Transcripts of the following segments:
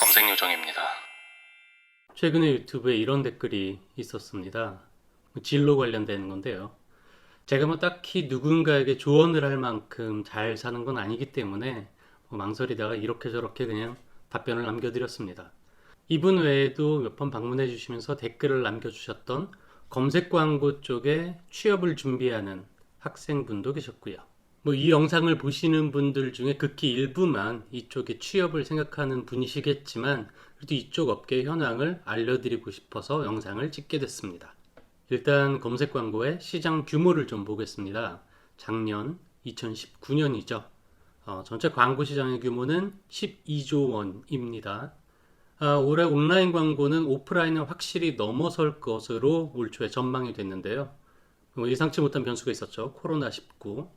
검색 요정입니다. 최근에 유튜브에 이런 댓글이 있었습니다. 진로 관련된 건데요. 제가 딱히 누군가에게 조언을 할 만큼 잘 사는 건 아니기 때문에 망설이다가 이렇게 저렇게 그냥 답변을 남겨드렸습니다. 이분 외에도 몇 번 방문해 주시면서 댓글을 남겨주셨던 검색 광고 쪽에 취업을 준비하는 학생분도 계셨고요. 이 영상을 보시는 분들 중에 극히 일부만 이쪽에 취업을 생각하는 분이시겠지만 그래도 이쪽 업계 현황을 알려드리고 싶어서 영상을 찍게 됐습니다. 일단 검색 광고의 시장 규모를 좀 보겠습니다. 작년 2019년이죠. 전체 광고 시장의 규모는 12조 원입니다. 올해 온라인 광고는 오프라인을 확실히 넘어설 것으로 올 초에 전망이 됐는데요. 예상치 못한 변수가 있었죠. 코로나19.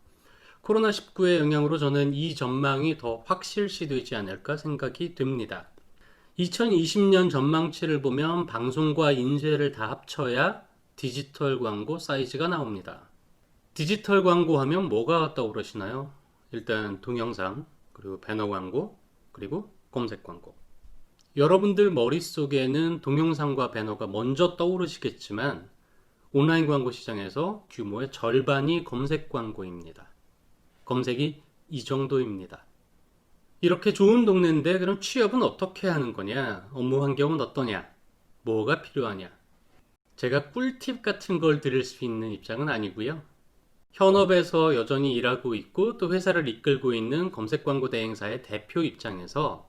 코로나19의 영향으로 저는 이 전망이 더 확실시되지 않을까 생각이 됩니다. 2020년 전망치를 보면 방송과 인쇄를 다 합쳐야 디지털 광고 사이즈가 나옵니다. 디지털 광고 하면 뭐가 떠오르시나요? 일단 동영상, 그리고 배너 광고, 그리고 검색 광고. 여러분들 머릿속에는 동영상과 배너가 먼저 떠오르시겠지만 온라인 광고 시장에서 규모의 절반이 검색 광고입니다. 검색이 이 정도입니다. 이렇게 좋은 동네인데 그럼 취업은 어떻게 하는 거냐? 업무 환경은 어떠냐? 뭐가 필요하냐? 제가 꿀팁 같은 걸 드릴 수 있는 입장은 아니고요. 현업에서 여전히 일하고 있고 또 회사를 이끌고 있는 검색 광고 대행사의 대표 입장에서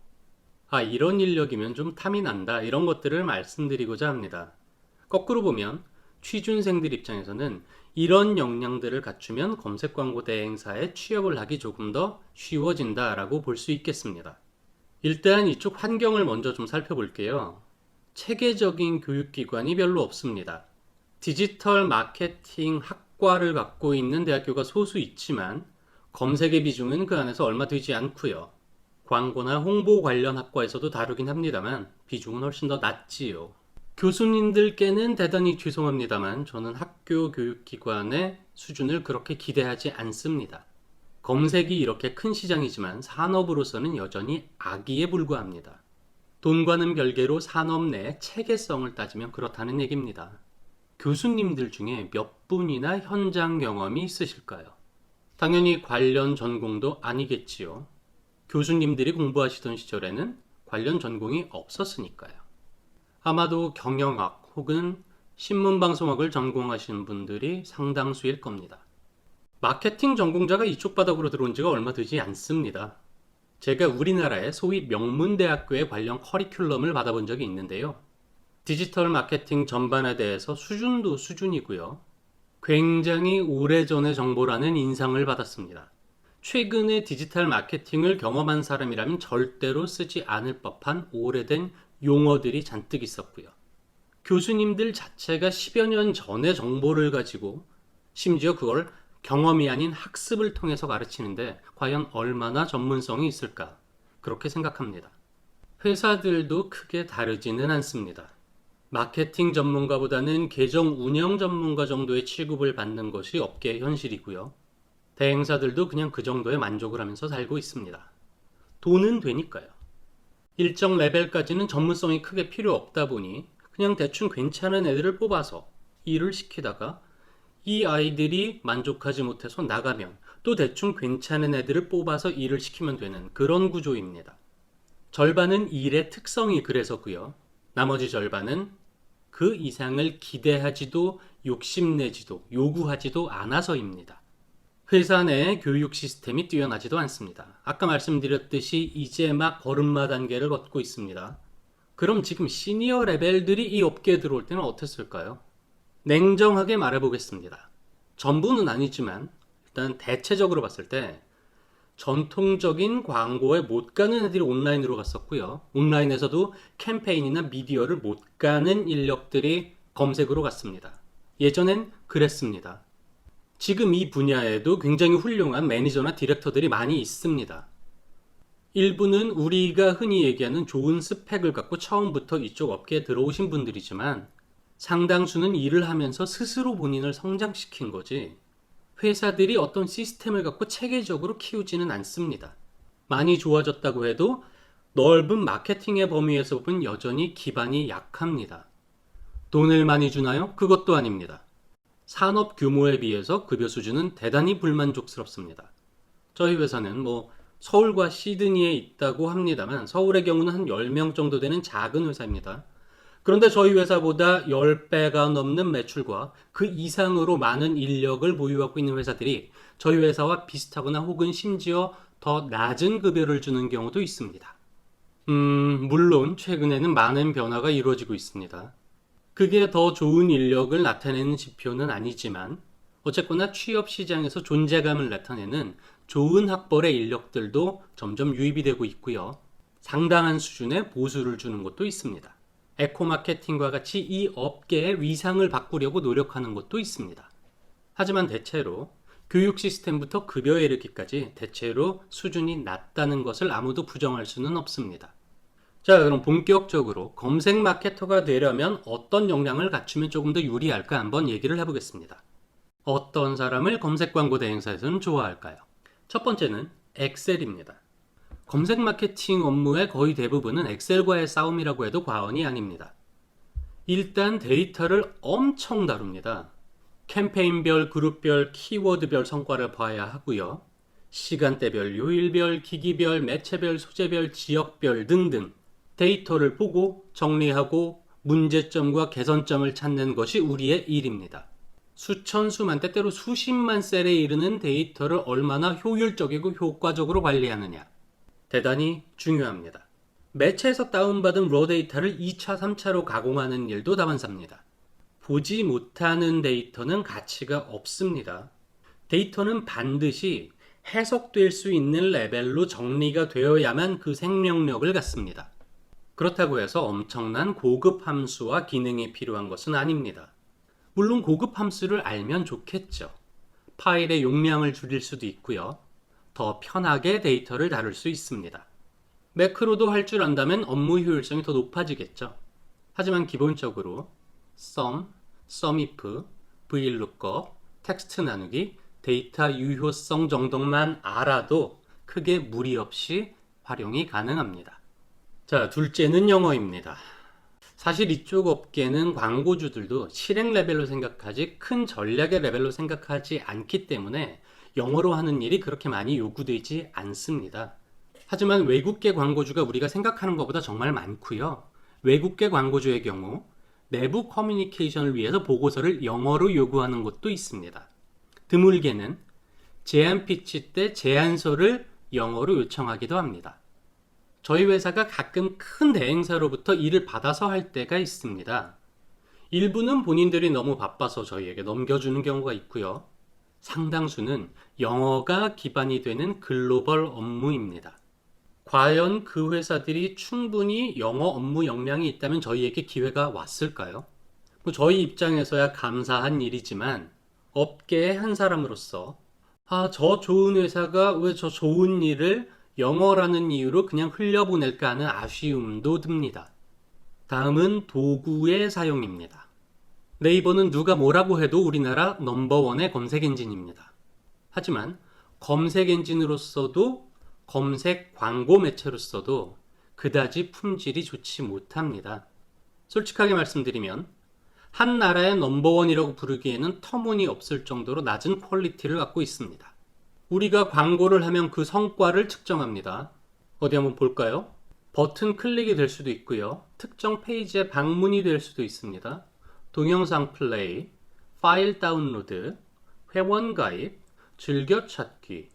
이런 인력이면 좀 탐이 난다 이런 것들을 말씀드리고자 합니다. 거꾸로 보면 취준생들 입장에서는 이런 역량들을 갖추면 검색 광고 대행사에 취업을 하기 조금 더 쉬워진다라고 볼 수 있겠습니다. 일단 이쪽 환경을 먼저 좀 살펴볼게요. 체계적인 교육기관이 별로 없습니다. 디지털 마케팅 학과를 갖고 있는 대학교가 소수 있지만 검색의 비중은 그 안에서 얼마 되지 않고요. 광고나 홍보 관련 학과에서도 다루긴 합니다만 비중은 훨씬 더 낮지요. 교수님들께는 대단히 죄송합니다만 저는 학교 교육기관의 수준을 그렇게 기대하지 않습니다. 검색이 이렇게 큰 시장이지만 산업으로서는 여전히 아기에 불과합니다. 돈과는 별개로 산업 내 체계성을 따지면 그렇다는 얘기입니다. 교수님들 중에 몇 분이나 현장 경험이 있으실까요? 당연히 관련 전공도 아니겠지요. 교수님들이 공부하시던 시절에는 관련 전공이 없었으니까요. 아마도 경영학 혹은 신문방송학을 전공하시는 분들이 상당수일 겁니다. 마케팅 전공자가 이쪽 바닥으로 들어온 지가 얼마 되지 않습니다. 제가 우리나라의 소위 명문대학교의 관련 커리큘럼을 받아본 적이 있는데요. 디지털 마케팅 전반에 대해서 수준도 수준이고요. 굉장히 오래전의 정보라는 인상을 받았습니다. 최근에 디지털 마케팅을 경험한 사람이라면 절대로 쓰지 않을 법한 오래된 용어들이 잔뜩 있었고요. 교수님들 자체가 10여 년 전의 정보를 가지고 심지어 그걸 경험이 아닌 학습을 통해서 가르치는데 과연 얼마나 전문성이 있을까? 그렇게 생각합니다. 회사들도 크게 다르지는 않습니다. 마케팅 전문가보다는 계정 운영 전문가 정도의 취급을 받는 것이 업계의 현실이고요. 대행사들도 그냥 그 정도에 만족을 하면서 살고 있습니다. 돈은 되니까요. 일정 레벨까지는 전문성이 크게 필요 없다 보니 그냥 대충 괜찮은 애들을 뽑아서 일을 시키다가 이 아이들이 만족하지 못해서 나가면 또 대충 괜찮은 애들을 뽑아서 일을 시키면 되는 그런 구조입니다. 절반은 일의 특성이 그래서고요. 나머지 절반은 그 이상을 기대하지도 욕심내지도 요구하지도 않아서입니다. 회사 내 교육 시스템이 뛰어나지도 않습니다. 아까 말씀드렸듯이 이제 막 걸음마 단계를 걷고 있습니다. 그럼 지금 시니어 레벨들이 이 업계에 들어올 때는 어땠을까요? 냉정하게 말해보겠습니다. 전부는 아니지만 일단 대체적으로 봤을 때 전통적인 광고에 못 가는 애들이 온라인으로 갔었고요. 온라인에서도 캠페인이나 미디어를 못 가는 인력들이 검색으로 갔습니다. 예전엔 그랬습니다. 지금 이 분야에도 굉장히 훌륭한 매니저나 디렉터들이 많이 있습니다. 일부는 우리가 흔히 얘기하는 좋은 스펙을 갖고 처음부터 이쪽 업계에 들어오신 분들이지만 상당수는 일을 하면서 스스로 본인을 성장시킨 거지 회사들이 어떤 시스템을 갖고 체계적으로 키우지는 않습니다. 많이 좋아졌다고 해도 넓은 마케팅의 범위에서 보면 여전히 기반이 약합니다. 돈을 많이 주나요? 그것도 아닙니다. 산업 규모에 비해서 급여 수준은 대단히 불만족스럽습니다. 저희 회사는 서울과 시드니에 있다고 합니다만 서울의 경우는 한 10명 정도 되는 작은 회사입니다. 그런데 저희 회사보다 10배가 넘는 매출과 그 이상으로 많은 인력을 보유하고 있는 회사들이 저희 회사와 비슷하거나 혹은 심지어 더 낮은 급여를 주는 경우도 있습니다. 물론 최근에는 많은 변화가 이루어지고 있습니다. 그게 더 좋은 인력을 나타내는 지표는 아니지만 어쨌거나 취업 시장에서 존재감을 나타내는 좋은 학벌의 인력들도 점점 유입이 되고 있고요. 상당한 수준의 보수를 주는 곳도 있습니다. 에코마케팅과 같이 이 업계의 위상을 바꾸려고 노력하는 곳도 있습니다. 하지만 대체로 교육 시스템부터 급여에 이르기까지 대체로 수준이 낮다는 것을 아무도 부정할 수는 없습니다. 자, 그럼 본격적으로 검색 마케터가 되려면 어떤 역량을 갖추면 조금 더 유리할까 한번 얘기를 해보겠습니다. 어떤 사람을 검색 광고 대행사에서는 좋아할까요? 첫 번째는 엑셀입니다. 검색 마케팅 업무의 거의 대부분은 엑셀과의 싸움이라고 해도 과언이 아닙니다. 일단 데이터를 엄청 다룹니다. 캠페인별, 그룹별, 키워드별 성과를 봐야 하고요. 시간대별, 요일별, 기기별, 매체별, 소재별, 지역별 등등 데이터를 보고 정리하고 문제점과 개선점을 찾는 것이 우리의 일입니다. 수천, 수만, 때때로 수십만 셀에 이르는 데이터를 얼마나 효율적이고 효과적으로 관리하느냐. 대단히 중요합니다. 매체에서 다운받은 로 데이터를 2차, 3차로 가공하는 일도 다반사입니다. 보지 못하는 데이터는 가치가 없습니다. 데이터는 반드시 해석될 수 있는 레벨로 정리가 되어야만 그 생명력을 갖습니다. 그렇다고 해서 엄청난 고급 함수와 기능이 필요한 것은 아닙니다. 물론 고급 함수를 알면 좋겠죠. 파일의 용량을 줄일 수도 있고요. 더 편하게 데이터를 다룰 수 있습니다. 매크로도 할 줄 안다면 업무 효율성이 더 높아지겠죠. 하지만 기본적으로 sum, sumif, vlookup, 텍스트 나누기, 데이터 유효성 정도만 알아도 크게 무리 없이 활용이 가능합니다. 자, 둘째는 영어입니다. 사실 이쪽 업계는 광고주들도 실행 레벨로 생각하지 큰 전략의 레벨로 생각하지 않기 때문에 영어로 하는 일이 그렇게 많이 요구되지 않습니다. 하지만 외국계 광고주가 우리가 생각하는 것보다 정말 많고요. 외국계 광고주의 경우 내부 커뮤니케이션을 위해서 보고서를 영어로 요구하는 곳도 있습니다. 드물게는 제안 피치 때 제안서를 영어로 요청하기도 합니다. 저희 회사가 가끔 큰 대행사로부터 일을 받아서 할 때가 있습니다. 일부는 본인들이 너무 바빠서 저희에게 넘겨주는 경우가 있고요. 상당수는 영어가 기반이 되는 글로벌 업무입니다. 과연 그 회사들이 충분히 영어 업무 역량이 있다면 저희에게 기회가 왔을까요? 저희 입장에서야 감사한 일이지만 업계의 한 사람으로서 저 좋은 회사가 왜 저 좋은 일을 영어라는 이유로 그냥 흘려보낼까 하는 아쉬움도 듭니다. 다음은 도구의 사용입니다. 네이버는 누가 뭐라고 해도 우리나라 넘버원의 검색 엔진입니다. 하지만 검색 엔진으로서도 검색 광고 매체로서도 그다지 품질이 좋지 못합니다. 솔직하게 말씀드리면 한 나라의 넘버원이라고 부르기에는 터무니없을 정도로 낮은 퀄리티를 갖고 있습니다. 우리가 광고를 하면 그 성과를 측정합니다. 어디 한번 볼까요? 버튼 클릭이 될 수도 있고요. 특정 페이지에 방문이 될 수도 있습니다. 동영상 플레이, 파일 다운로드, 회원 가입, 즐겨찾기,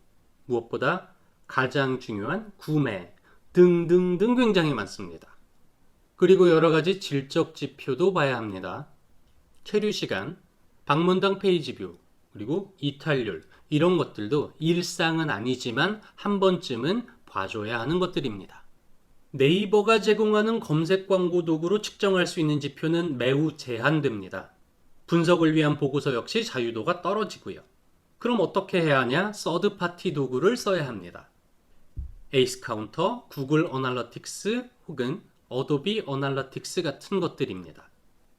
무엇보다 가장 중요한 구매 등등등 굉장히 많습니다. 그리고 여러 가지 질적 지표도 봐야 합니다. 체류 시간, 방문당 페이지 뷰, 그리고 이탈률 이런 것들도 일상은 아니지만 한 번쯤은 봐줘야 하는 것들입니다. 네이버가 제공하는 검색 광고 도구로 측정할 수 있는 지표는 매우 제한됩니다. 분석을 위한 보고서 역시 자유도가 떨어지고요. 그럼 어떻게 해야 하냐? 서드파티 도구를 써야 합니다. 에이스 카운터, 구글 어널리틱스 혹은 어도비 어널리틱스 같은 것들입니다.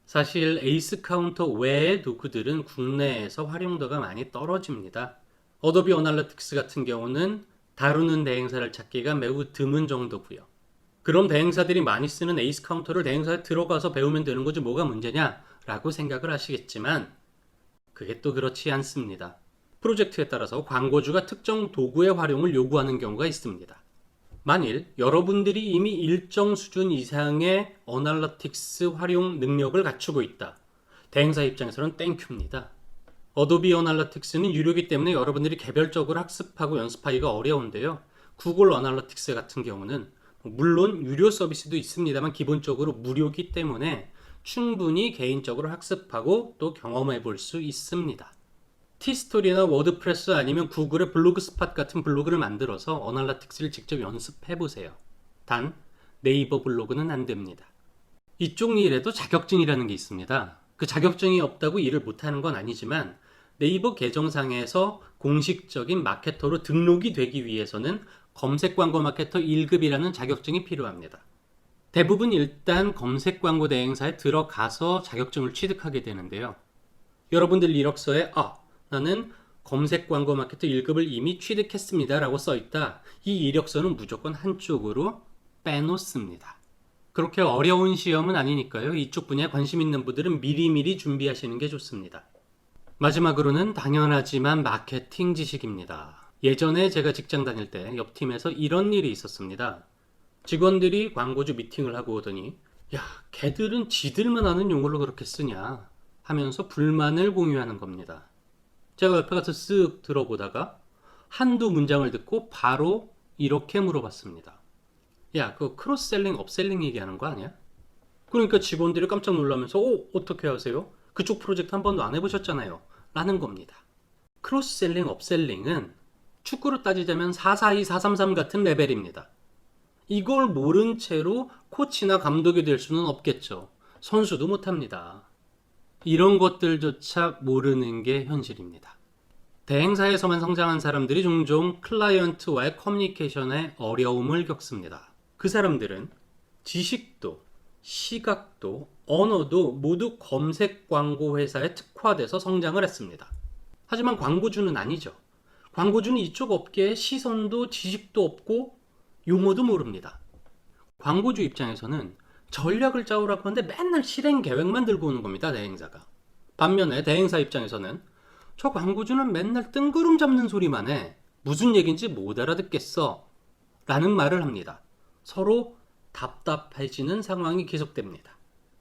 사실 에이스 카운터 외의 도구들은 국내에서 활용도가 많이 떨어집니다. 어도비 어널리틱스 같은 경우는 다루는 대행사를 찾기가 매우 드문 정도고요. 그럼 대행사들이 많이 쓰는 에이스 카운터를 대행사에 들어가서 배우면 되는 거지 뭐가 문제냐라고 생각을 하시겠지만 그게 또 그렇지 않습니다. 프로젝트에 따라서 광고주가 특정 도구의 활용을 요구하는 경우가 있습니다. 만일 여러분들이 이미 일정 수준 이상의 어널러틱스 활용 능력을 갖추고 있다. 대행사 입장에서는 땡큐입니다. 어도비 어널러틱스는 유료이기 때문에 여러분들이 개별적으로 학습하고 연습하기가 어려운데요. 구글 어널러틱스 같은 경우는 물론 유료 서비스도 있습니다만 기본적으로 무료이기 때문에 충분히 개인적으로 학습하고 또 경험해 볼 수 있습니다. 티스토리나 워드프레스 아니면 구글의 블로그 스팟 같은 블로그를 만들어서 어널러틱스를 직접 연습해 보세요. 단 네이버 블로그는 안 됩니다. 이쪽 일에도 자격증이라는 게 있습니다. 그 자격증이 없다고 일을 못하는 건 아니지만 네이버 계정상에서 공식적인 마케터로 등록이 되기 위해서는 검색 광고 마케터 1급이라는 자격증이 필요합니다. 대부분 일단 검색 광고 대행사에 들어가서 자격증을 취득하게 되는데요. 여러분들 이력서에 나는 검색 광고 마케터 1급을 이미 취득했습니다 라고 써있다. 이 이력서는 무조건 한쪽으로 빼놓습니다. 그렇게 어려운 시험은 아니니까요. 이쪽 분야에 관심 있는 분들은 미리미리 준비하시는 게 좋습니다. 마지막으로는 당연하지만 마케팅 지식입니다. 예전에 제가 직장 다닐 때 옆 팀에서 이런 일이 있었습니다. 직원들이 광고주 미팅을 하고 오더니 야, 걔들은 지들만 아는 용어를 그렇게 쓰냐 하면서 불만을 공유하는 겁니다. 제가 옆에 가서 쓱 들어보다가 한두 문장을 듣고 바로 이렇게 물어봤습니다. 야, 그거 크로스셀링, 업셀링 얘기하는 거 아니야? 그러니까 직원들이 깜짝 놀라면서 어떻게 하세요? 그쪽 프로젝트 한 번도 안 해보셨잖아요. 라는 겁니다. 크로스셀링, 업셀링은 축구로 따지자면 442, 433 같은 레벨입니다. 이걸 모른 채로 코치나 감독이 될 수는 없겠죠. 선수도 못합니다. 이런 것들조차 모르는 게 현실입니다. 대행사에서만 성장한 사람들이 종종 클라이언트와의 커뮤니케이션에 어려움을 겪습니다. 그 사람들은 지식도, 시각도, 언어도 모두 검색 광고 회사에 특화돼서 성장을 했습니다. 하지만 광고주는 아니죠. 광고주는 이쪽 업계에 시선도 지식도 없고 용어도 모릅니다. 광고주 입장에서는 전략을 짜오라고 하는데 맨날 실행 계획만 들고 오는 겁니다, 대행사가. 반면에 대행사 입장에서는 저 광고주는 맨날 뜬구름 잡는 소리만 해. 무슨 얘기인지 못 알아듣겠어. 라는 말을 합니다. 서로 답답해지는 상황이 계속됩니다.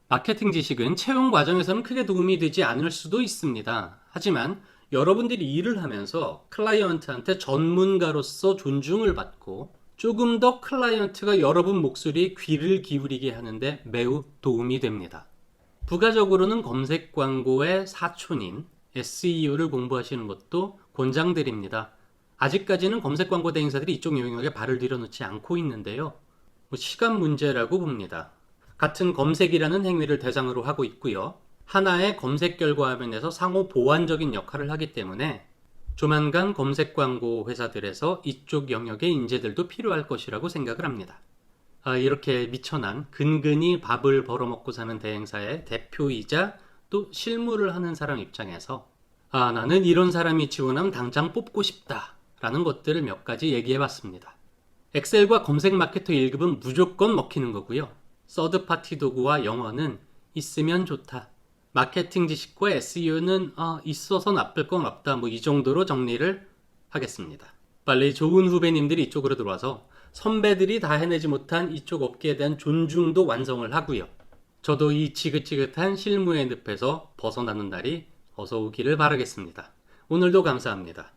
마케팅 지식은 채용 과정에서는 크게 도움이 되지 않을 수도 있습니다. 하지만 여러분들이 일을 하면서 클라이언트한테 전문가로서 존중을 받고 조금 더 클라이언트가 여러분 목소리에 귀를 기울이게 하는데 매우 도움이 됩니다. 부가적으로는 검색 광고의 사촌인 SEO를 공부하시는 것도 권장드립니다. 아직까지는 검색 광고 대행사들이 이쪽 영역에 발을 들여놓지 않고 있는데요. 시간 문제라고 봅니다. 같은 검색이라는 행위를 대상으로 하고 있고요. 하나의 검색 결과 화면에서 상호 보완적인 역할을 하기 때문에 조만간 검색 광고 회사들에서 이쪽 영역의 인재들도 필요할 것이라고 생각을 합니다. 이렇게 미천한 근근히 밥을 벌어먹고 사는 대행사의 대표이자 또 실무를 하는 사람 입장에서 나는 이런 사람이 지원하면 당장 뽑고 싶다 라는 것들을 몇 가지 얘기해 봤습니다. 엑셀과 검색 마케터 1급은 무조건 먹히는 거고요. 서드파티 도구와 영어는 있으면 좋다. 마케팅 지식과 SEO는 있어서 나쁠 건 없다. 이 정도로 정리를 하겠습니다. 빨리 좋은 후배님들이 이쪽으로 들어와서 선배들이 다 해내지 못한 이쪽 업계에 대한 존중도 완성을 하고요. 저도 이 지긋지긋한 실무의 늪에서 벗어나는 날이 어서 오기를 바라겠습니다. 오늘도 감사합니다.